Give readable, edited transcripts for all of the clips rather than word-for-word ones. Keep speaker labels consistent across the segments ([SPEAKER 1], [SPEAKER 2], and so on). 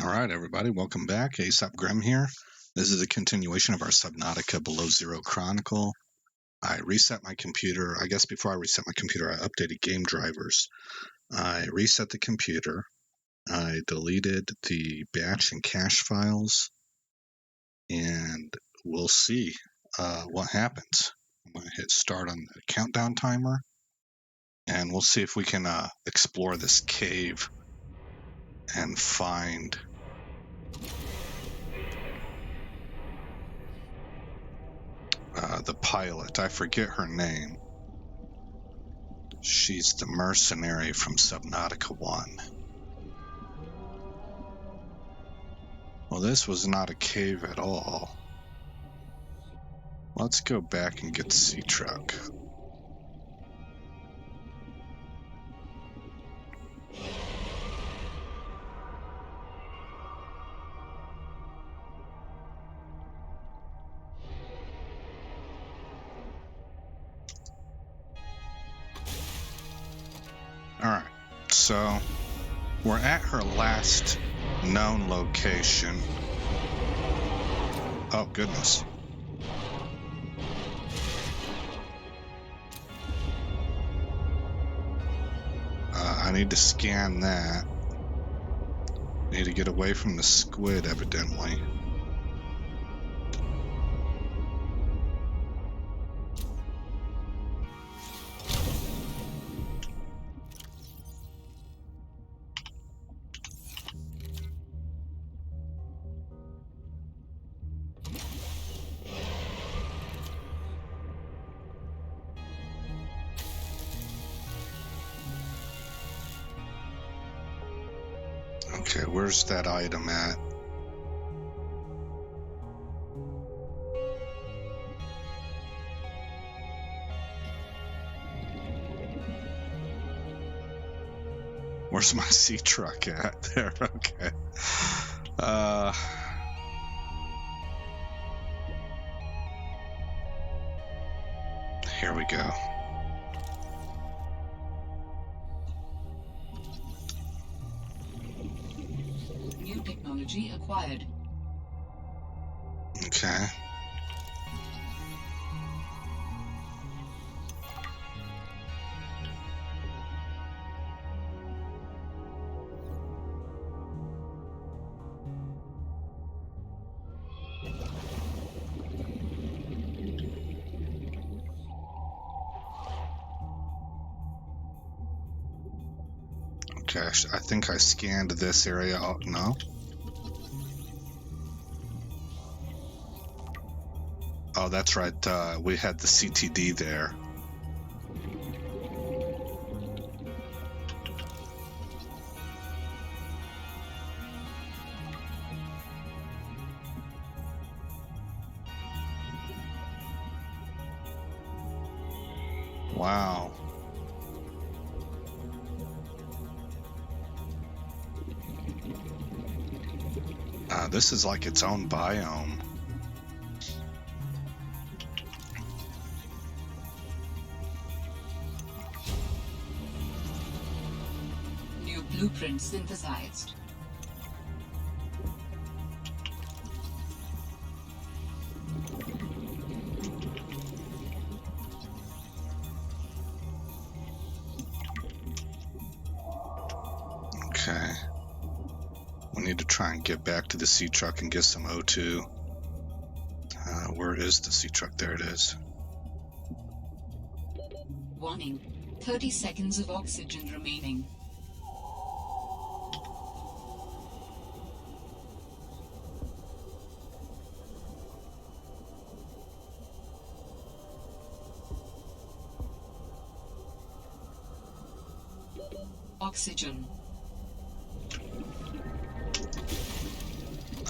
[SPEAKER 1] All right, everybody, welcome back. Aesop Grimm here. This is a continuation of our Subnautica Below Zero Chronicle. I reset my computer. I guess before I reset my computer, I updated game drivers. I reset the computer. I deleted the batch and cache files, and we'll see what happens. I'm going to hit start on the countdown timer, and we'll see if we can explore this cave and find the pilot. I forget her name. She's the mercenary from Subnautica I. Well, this was not a cave at all. Let's go back and get the sea truck. Alright, so we're at her last known location. Oh, goodness. I need to scan that. Need to get away from the squid, evidently. Okay, where's that item at? Where's my sea truck at? There, okay. Here we go.
[SPEAKER 2] New technology acquired.
[SPEAKER 1] Okay. Okay, I think I scanned this area. Oh, no. Oh, that's right. We had the CTD there. Wow. This is like its own biome.
[SPEAKER 2] New blueprint synthesized.
[SPEAKER 1] Okay. We need to try and get back to the sea truck and get some O2. Where is the sea truck? There it is.
[SPEAKER 2] Warning. 30 seconds of oxygen remaining. Oxygen.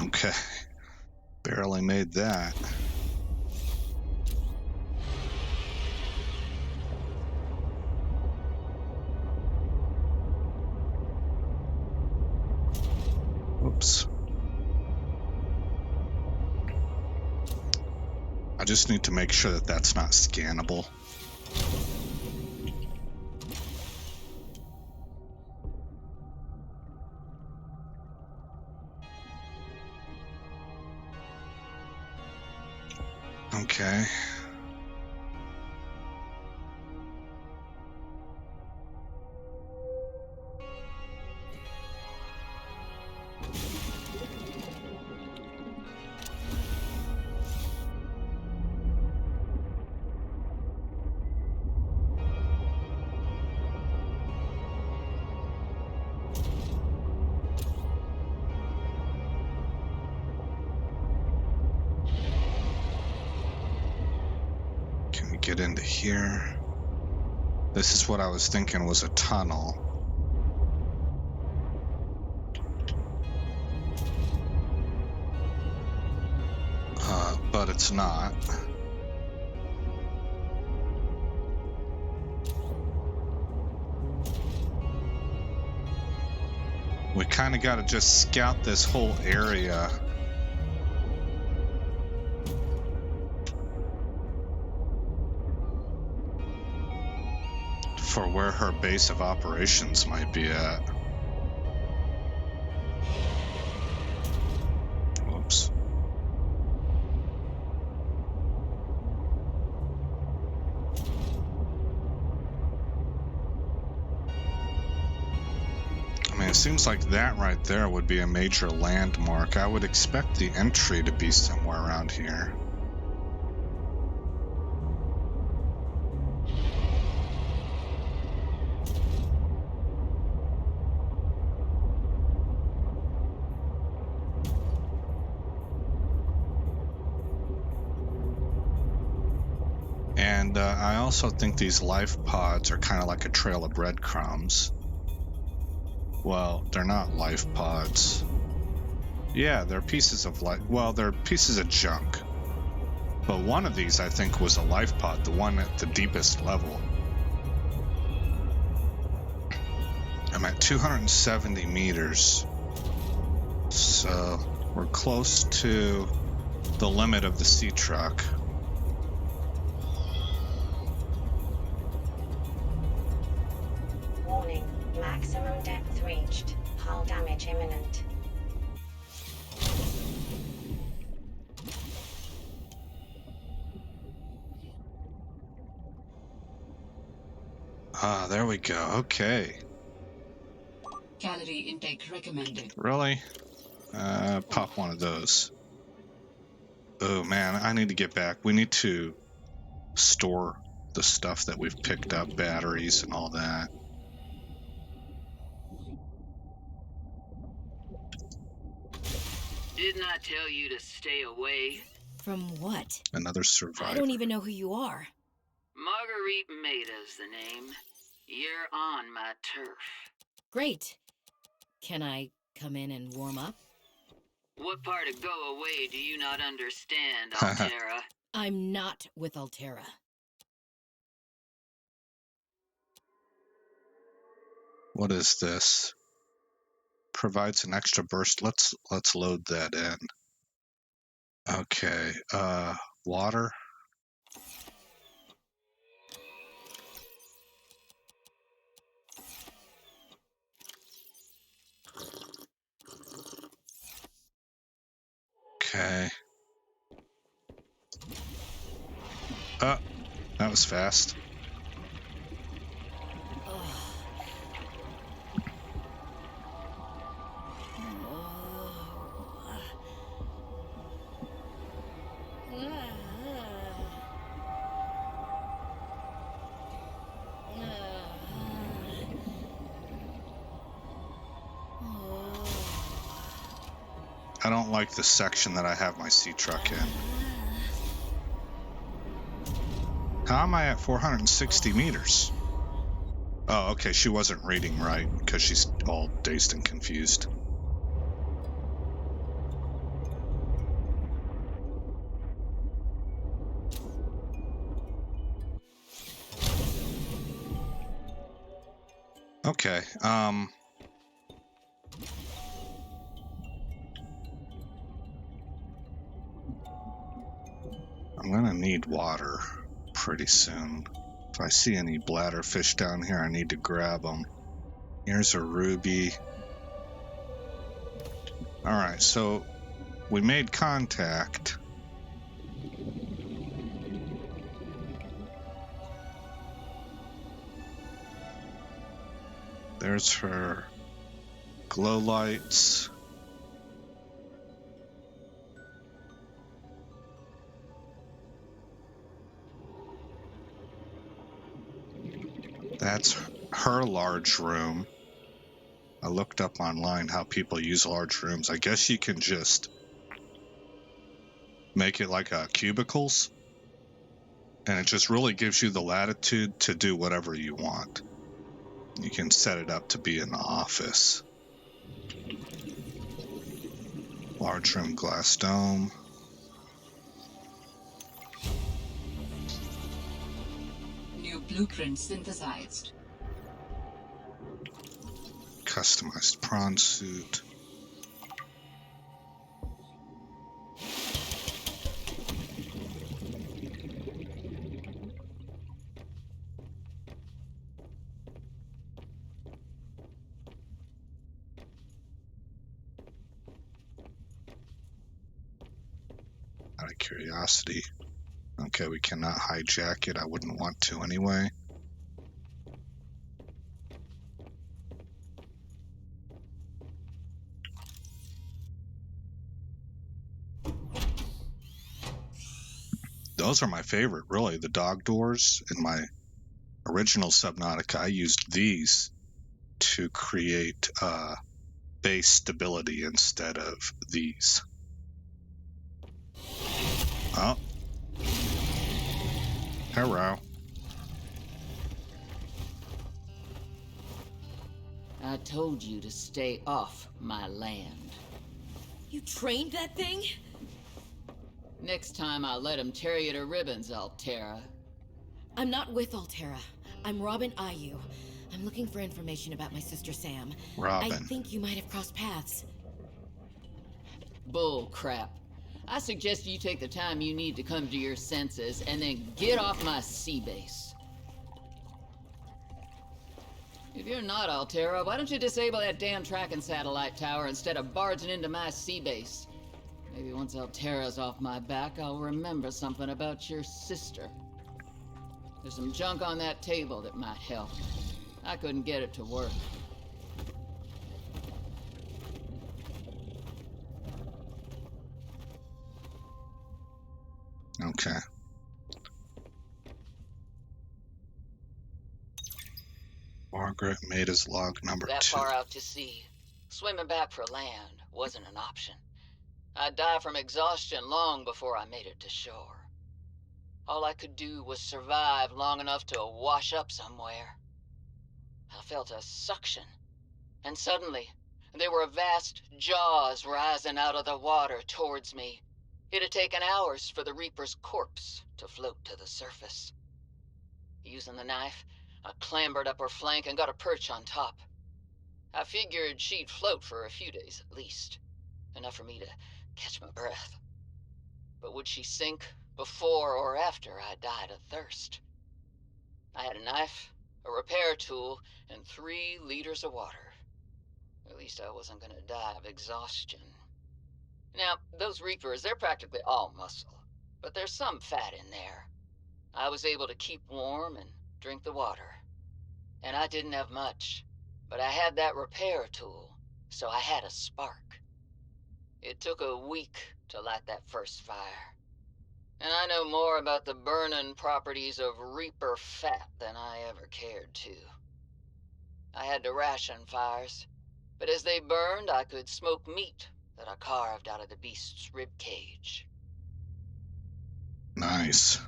[SPEAKER 1] Okay. Barely made that. Whoops. I just need to make sure that that's not scannable. Okay. Can we get into here? This is what I was thinking was a tunnel. But it's not. We kind of got to just scout this whole area. For where her base of operations might be at. Whoops. I mean, it seems like that right there would be a major landmark. I would expect the entry to be somewhere around here. And I also think these life pods are kind of like a trail of breadcrumbs. Well, they're not life pods. Yeah, they're pieces of they're pieces of junk. But one of these, I think, was a life pod, the one at the deepest level. I'm at 270 meters. So we're close to the limit of the sea truck.
[SPEAKER 3] Warning, maximum depth reached. Hull damage imminent.
[SPEAKER 1] Ah, there we go. Okay.
[SPEAKER 2] Calorie intake recommended.
[SPEAKER 1] Really? Pop one of those. Oh man, I need to get back. We need to store the stuff that we've picked up, batteries and all that.
[SPEAKER 4] Didn't I tell you to stay away?
[SPEAKER 5] From what?
[SPEAKER 1] Another survivor.
[SPEAKER 5] I don't even know who you are.
[SPEAKER 4] Maurgerit Maida's the name. You're on my turf.
[SPEAKER 5] Great. Can I come in and warm up?
[SPEAKER 4] What part of go away do you not understand, Altera?
[SPEAKER 5] I'm not with Altera.
[SPEAKER 1] What is this? Provides an extra burst. Let's load that in. Okay. Water. Okay. Oh, that was fast. I don't like the section that I have my sea truck in. How am I at 460 meters? Oh, okay, she wasn't reading right because she's all dazed and confused. Okay, I'm gonna need water pretty soon. If I see any bladderfish down here, I need to grab them. Here's a ruby. Alright, so we made contact. There's her glow lights. That's her large room. I looked up online how people use large rooms. I guess you can just make it like cubicles, and it just really gives you the latitude to do whatever you want. You can set it up to be in the office. Large room, glass dome.
[SPEAKER 2] New blueprint synthesized.
[SPEAKER 1] Customized prawn suit. Out of curiosity. Okay, we cannot hijack it. I wouldn't want to anyway. Those are my favorite, really. The dog doors. In my original Subnautica, I used these to create base stability instead of these. Oh. Hello.
[SPEAKER 4] I told you to stay off my land.
[SPEAKER 5] You trained that thing?
[SPEAKER 4] Next time I'll let him tear you to ribbons, Altera.
[SPEAKER 5] I'm not with Altera. I'm Robin Ayu. I'm looking for information about my sister Sam.
[SPEAKER 1] Robin.
[SPEAKER 5] I think you might have crossed paths.
[SPEAKER 4] Bull crap. I suggest you take the time you need to come to your senses and then get off my sea base. If you're not Altera, why don't you disable that damn tracking satellite tower instead of barging into my sea base? Maybe once Altera's off my back, I'll remember something about your sister. There's some junk on that table that might help. I couldn't get it to work.
[SPEAKER 1] Okay. Maurgerit made his log number 2.
[SPEAKER 4] That far out to sea, swimming back for land wasn't an option. I'd die from exhaustion long before I made it to shore. All I could do was survive long enough to wash up somewhere. I felt a suction, and suddenly there were vast jaws rising out of the water towards me. It had taken hours for the Reaper's corpse to float to the surface. Using the knife, I clambered up her flank and got a perch on top. I figured she'd float for a few days at least, enough for me to catch my breath. But would she sink before or after I died of thirst? I had a knife, a repair tool, and 3 liters of water. At least I wasn't gonna die of exhaustion. Now, those Reapers, they're practically all muscle, but there's some fat in there. I was able to keep warm and drink the water. And I didn't have much, but I had that repair tool, so I had a spark. It took a week to light that first fire. And I know more about the burning properties of Reaper fat than I ever cared to. I had to ration fires, but as they burned, I could smoke meat that I carved out of the beast's rib cage.
[SPEAKER 1] Nice.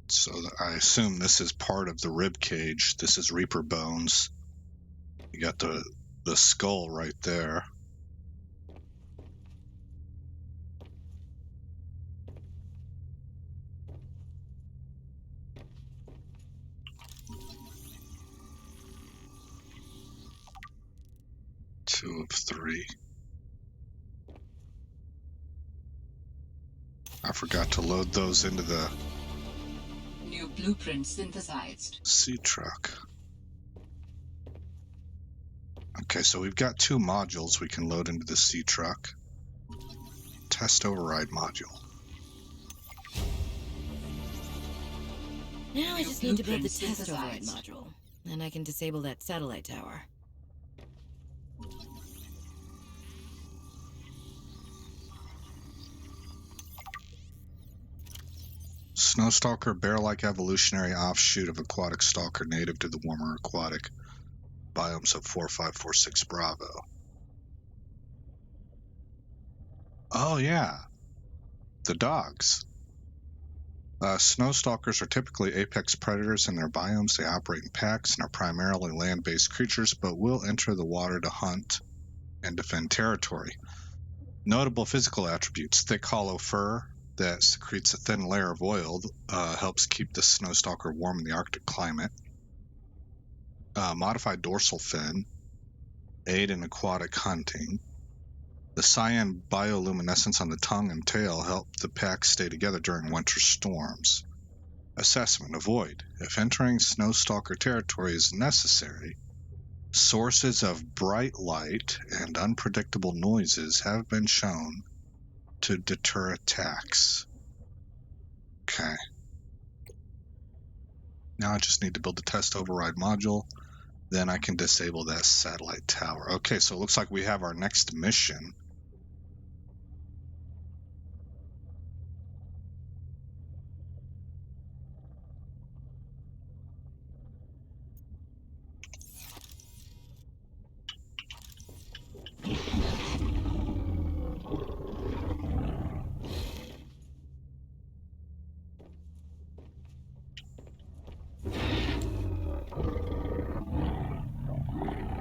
[SPEAKER 1] So I assume this is part of the rib cage. This is Reaper bones. You got the skull right there. Two of 3. I forgot to load those into the
[SPEAKER 2] New blueprint synthesized.
[SPEAKER 1] sea truck. Okay, so we've got 2 modules we can load into the sea truck. test override module.
[SPEAKER 5] Now I
[SPEAKER 2] Your
[SPEAKER 5] just need to build the
[SPEAKER 2] blueprint
[SPEAKER 5] test override
[SPEAKER 2] synthesized.
[SPEAKER 5] module. Then I can disable that satellite tower.
[SPEAKER 1] Snowstalker, bear-like evolutionary offshoot of aquatic stalker native to the warmer aquatic biomes of 4546 Bravo. Oh yeah, the dogs. Snowstalkers are typically apex predators in their biomes. They operate in packs and are primarily land-based creatures, but will enter the water to hunt and defend territory. Notable physical attributes: thick, hollow fur that secretes a thin layer of oil, helps keep the snowstalker warm in the Arctic climate. Modified dorsal fin, aid in aquatic hunting. The cyan bioluminescence on the tongue and tail help the pack stay together during winter storms. Assessment: avoid. If entering snowstalker territory is necessary, sources of bright light and unpredictable noises have been shown to deter attacks. Okay. Now I just need to build the test override module. Then I can disable that satellite tower. Okay, so it looks like we have our next mission.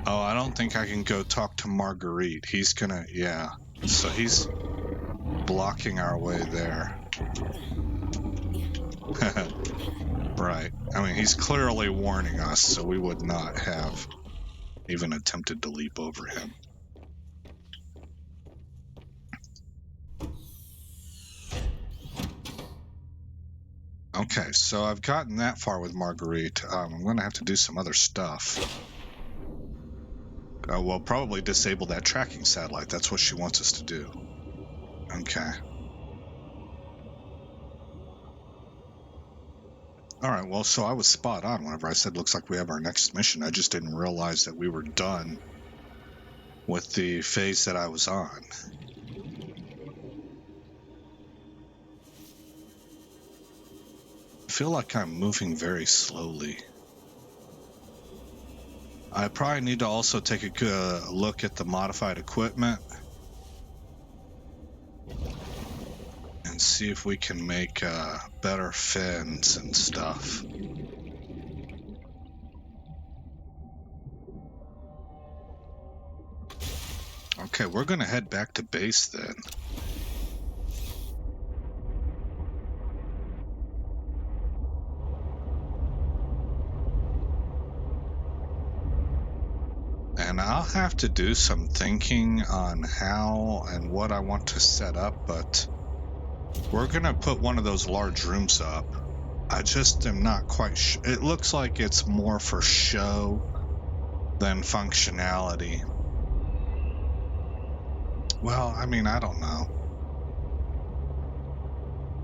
[SPEAKER 1] Oh, I don't think I can go talk to Maurgerit. He's gonna, yeah. So he's blocking our way there. Right. I mean, he's clearly warning us, so we would not have even attempted to leap over him. Okay, so I've gotten that far with Maurgerit. I'm going to have to do some other stuff. We'll probably disable that tracking satellite. That's what she wants us to do. Okay. Alright, well, so I was spot on whenever I said looks like we have our next mission. I just didn't realize that we were done with the phase that I was on. I feel like I'm moving very slowly. I probably need to also take a good look at the modified equipment and see if we can make better fins and stuff. Okay, we're gonna head back to base then. And I'll have to do some thinking on how and what I want to set up, but we're gonna put one of those large rooms up. I just am not quite sure. It looks like it's more for show than functionality. Well, I mean, I don't know.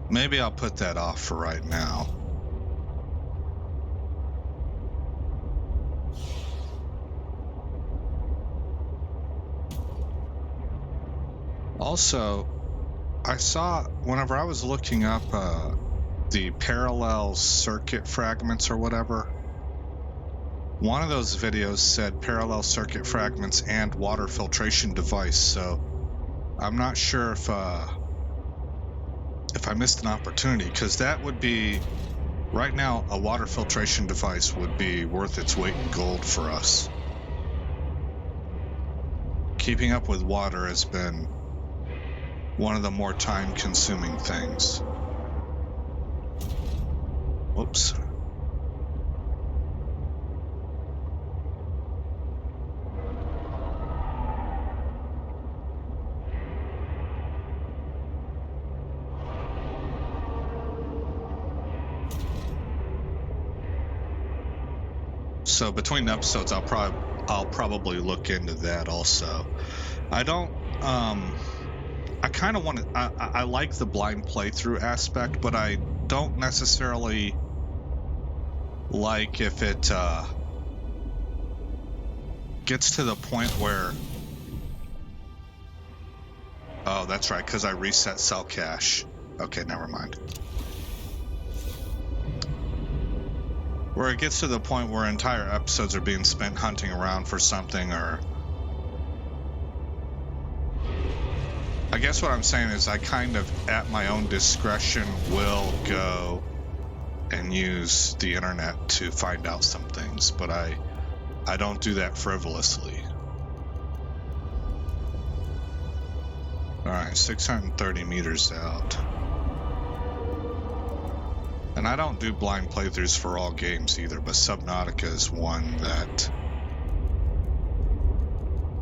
[SPEAKER 1] Maybe I'll put that off for right now. Also, I saw, whenever I was looking up the parallel circuit fragments or whatever, one of those videos said parallel circuit fragments and water filtration device, so I'm not sure if I missed an opportunity, because that would be, right now, a water filtration device would be worth its weight in gold for us. Keeping up with water has been one of the more time-consuming things. Whoops. So between episodes, I'll probably look into that also. I kind of want to. I like the blind playthrough aspect, but I don't necessarily like if it gets to the point where. Oh, that's right, because I reset cell cache. Okay, never mind. Where it gets to the point where entire episodes are being spent hunting around for something, or... I guess what I'm saying is I kind of, at my own discretion, will go and use the internet to find out some things, but I don't do that frivolously. Alright, 630 meters out. And I don't do blind playthroughs for all games either, but Subnautica is one that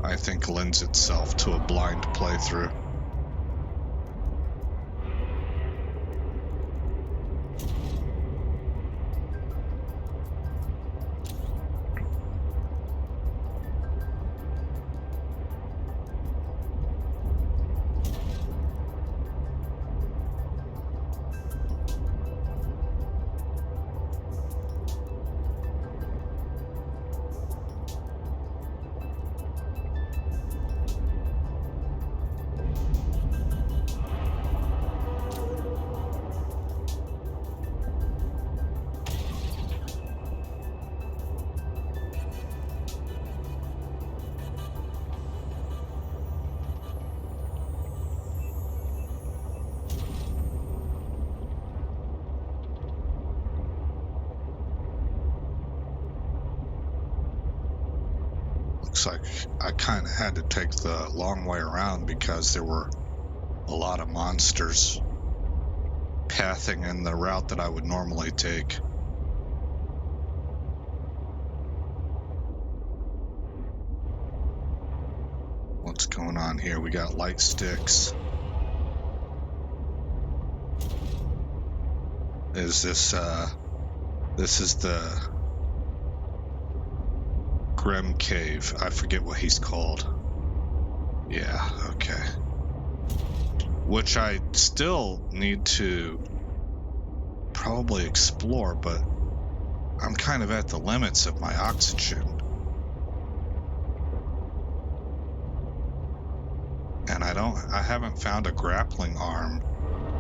[SPEAKER 1] I think lends itself to a blind playthrough. Looks like I kind of had to take the long way around because there were a lot of monsters pathing in the route that I would normally take. What's going on here? We got light sticks. Is this, this is the Grim Cave. I forget what he's called. Yeah, okay. Which I still need to probably explore, but I'm kind of at the limits of my oxygen. And I haven't found a grappling arm.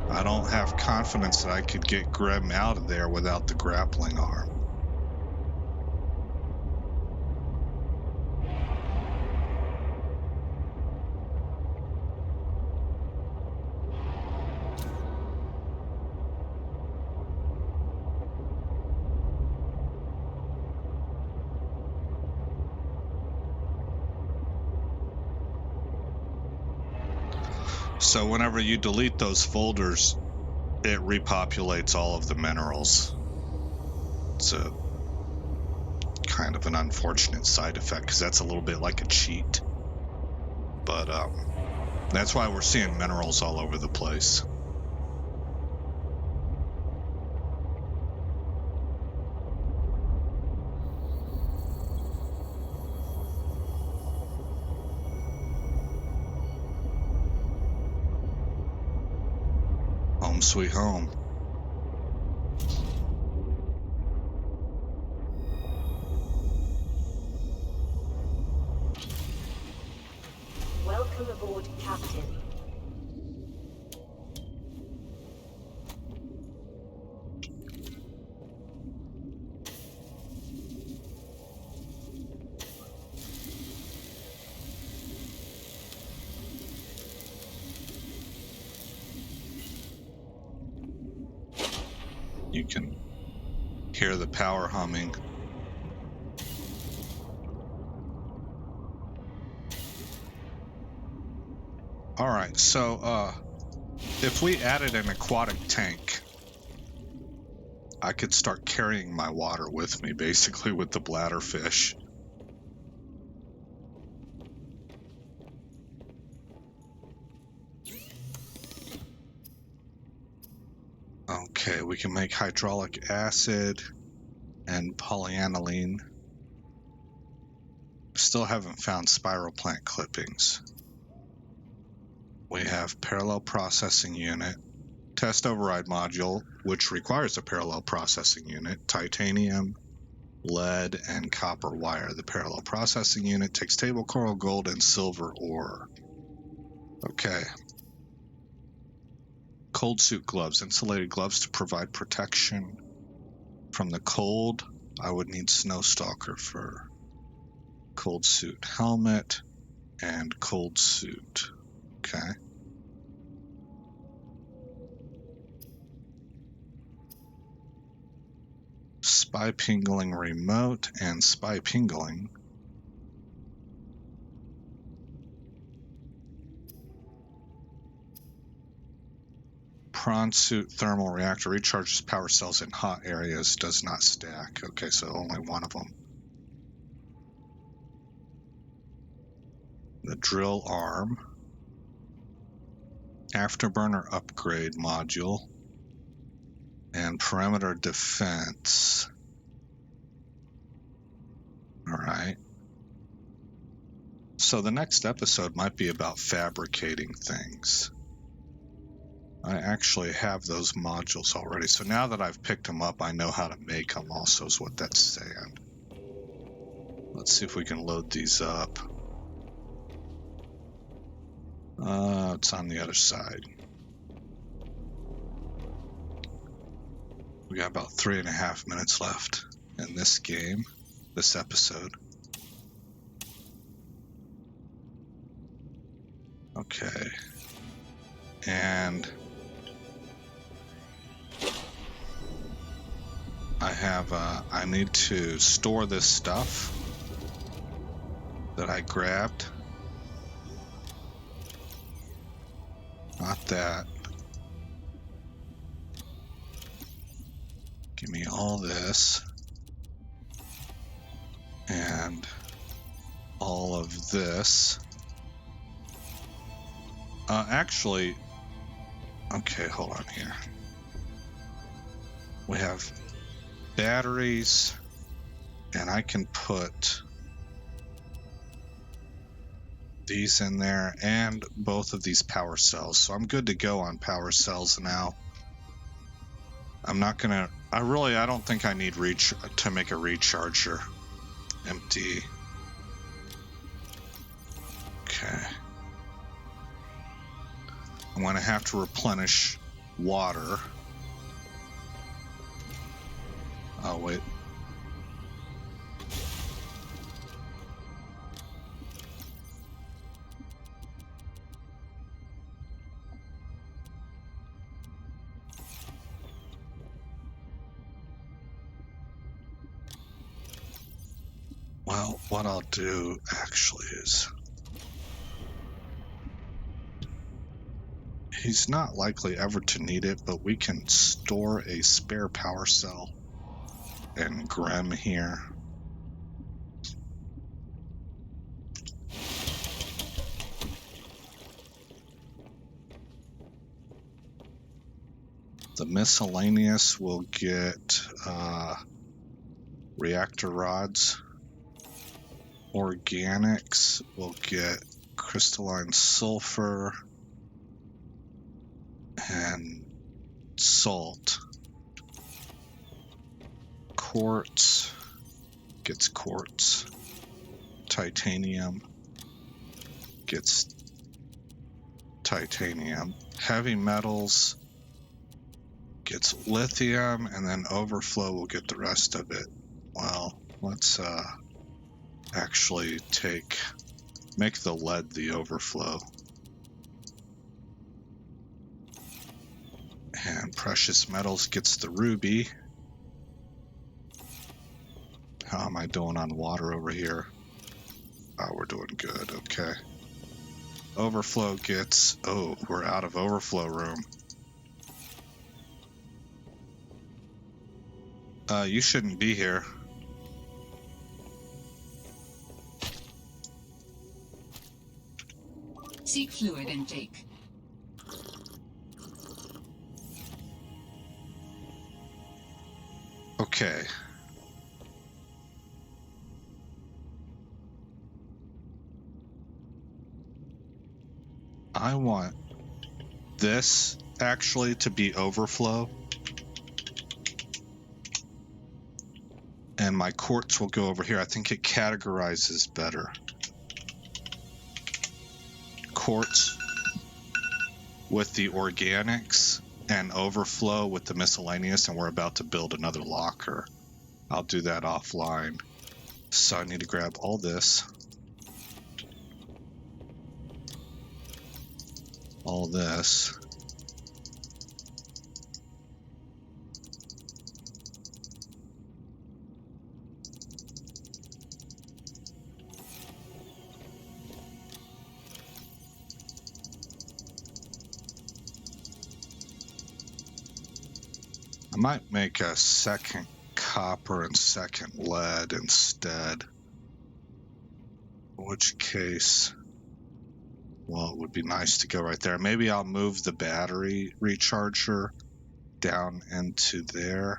[SPEAKER 1] I don't have confidence that I could get Grim out of there without the grappling arm. So whenever you delete those folders, it repopulates all of the minerals. It's a kind of an unfortunate side effect because that's a little bit like a cheat. But that's why we're seeing minerals all over the place. Home sweet home.
[SPEAKER 3] Welcome aboard, Captain.
[SPEAKER 1] You can hear the power humming. All right, so if we added an aquatic tank, I could start carrying my water with me, basically with the bladderfish. Okay, we can make hydraulic acid and polyaniline. Still haven't found spiral plant clippings. We have parallel processing unit, test override module, which requires a parallel processing unit, titanium, lead, and copper wire. The parallel processing unit takes table coral, gold, and silver ore. Okay. Cold suit gloves, insulated gloves to provide protection from the cold. I would need Snowstalker for cold suit helmet and cold suit. Okay. Spy pingling remote and spy pingling. Prawn suit thermal reactor recharges power cells in hot areas, does not stack. Okay, so only one of them. The drill arm. Afterburner upgrade module. And perimeter defense. Alright. So the next episode might be about fabricating things. I actually have those modules already. So now that I've picked them up, I know how to make them also is what that's saying. Let's see if we can load these up. It's on the other side. We got about 3.5 minutes left in this game, this episode. Okay. And I need to store this stuff that I grabbed. Not that. Give me all this. And all of this. Actually, okay, hold on here. We have batteries, and I can put these in there and both of these power cells. So I'm good to go on power cells now. I'm not gonna, I don't think I need to make a recharger. Empty. Okay. I'm gonna have to replenish water. Oh, wait. Well, what I'll do actually is... He's not likely ever to need it, but we can store a spare power cell in Grem here. The miscellaneous will get reactor rods. Organics will get crystalline sulfur and salt. Quartz gets quartz. Titanium gets titanium. Heavy metals gets lithium, and then overflow will get the rest of it. Well, let's actually make the lead the overflow. And precious metals gets the ruby. How am I doing on water over here? Oh, we're doing good, okay. Overflow gets, oh, we're out of overflow room. You shouldn't be here.
[SPEAKER 2] Seek fluid intake.
[SPEAKER 1] Okay. I want this actually to be overflow. And my quartz will go over here. I think it categorizes better. Quartz with the organics and overflow with the miscellaneous, and we're about to build another locker. I'll do that offline. So I need to grab all this. All this. I might make a second copper and second lead instead. In which case, well, it would be nice to go right there. Maybe I'll move the battery recharger down into there.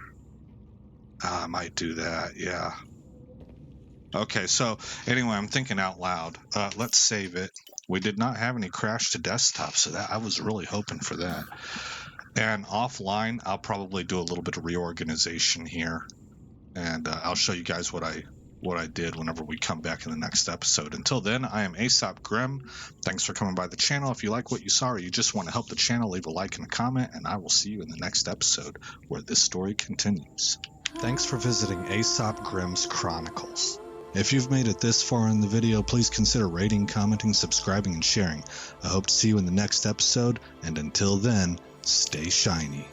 [SPEAKER 1] I might do that, yeah. Okay, so anyway, I'm thinking out loud. Let's save it. We did not have any crash to desktop, so that I was really hoping for that. And offline, I'll probably do a little bit of reorganization here, and I'll show you guys what I did whenever we come back in the next episode. Until then, I am Aesop Grimm. Thanks for coming by the channel. If you like what you saw or you just want to help the channel, leave a like and a comment, and I will see you in the next episode where this story continues. Thanks for visiting Aesop Grimm's Chronicles. If you've made it this far in the video, please consider rating, commenting, subscribing, and sharing. I hope to see you in the next episode, and until then, stay shiny.